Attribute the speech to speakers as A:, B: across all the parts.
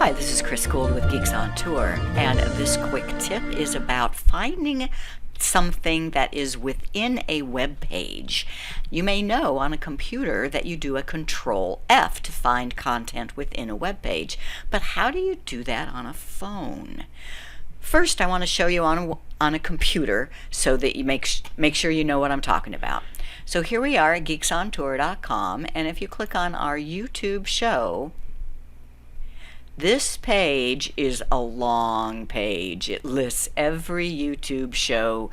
A: Hi, this is Guld with Geeks on Tour, and this quick tip is about finding something that is within a web page. You may know on a computer that you do a Control F to find content within a web page, but how do you do that on a phone? First, I want to show you on a computer so that you make sure you know what I'm talking about. So here we are at geeksontour.com, and if you click on our YouTube show, this page is a long page. It lists every YouTube show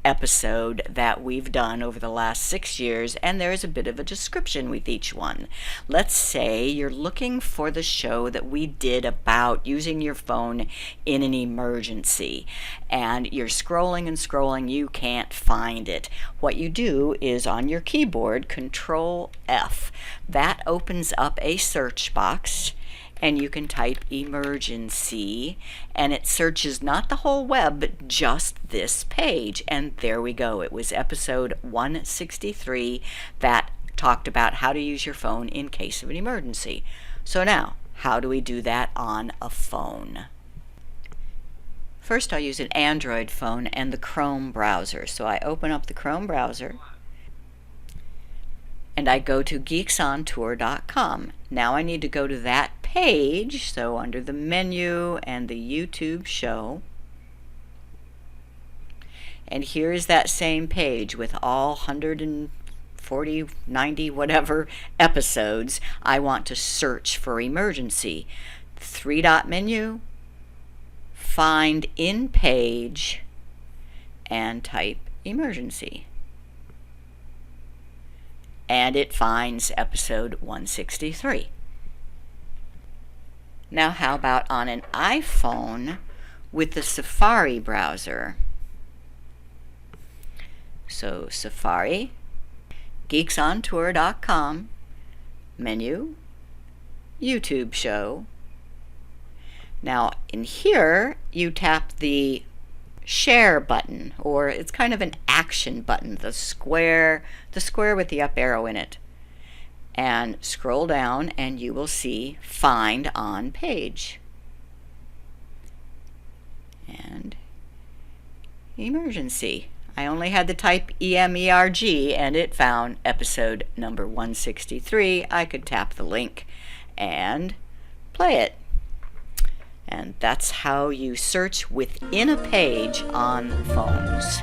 A: episode that we've done over the last 6 years, and there's a bit of a description with each one. Let's say you're looking for the show that we did about using your phone in an emergency, and you're scrolling and scrolling, you can't find it. What you do is on your keyboard, Control F. That opens up a search box, and you can type emergency, and it searches not the whole web, but just this page. And there we go. It was episode 163 that talked about how to use your phone in case of an emergency. So now, how do we do that on a phone? First, I'll use an Android phone and the Chrome browser. So I open up the Chrome browser, and I go to geeksontour.com. Now I need to go to that page, so under the menu and the YouTube show, and here is that same page with all 140, 90, whatever episodes. I want to search for emergency. 3-dot menu, find in page, and type emergency. And it finds episode 163. Now how about on an iPhone with the Safari browser? So Safari, geeksontour.com, menu, YouTube show. Now in here you tap the share button, or it's kind of an action button, the square with the up arrow in it, and scroll down and you will see find on page and emergency. I only had to type EMERG and it found episode number 163. I could tap the link and play it. And that's how you search within a page on phones.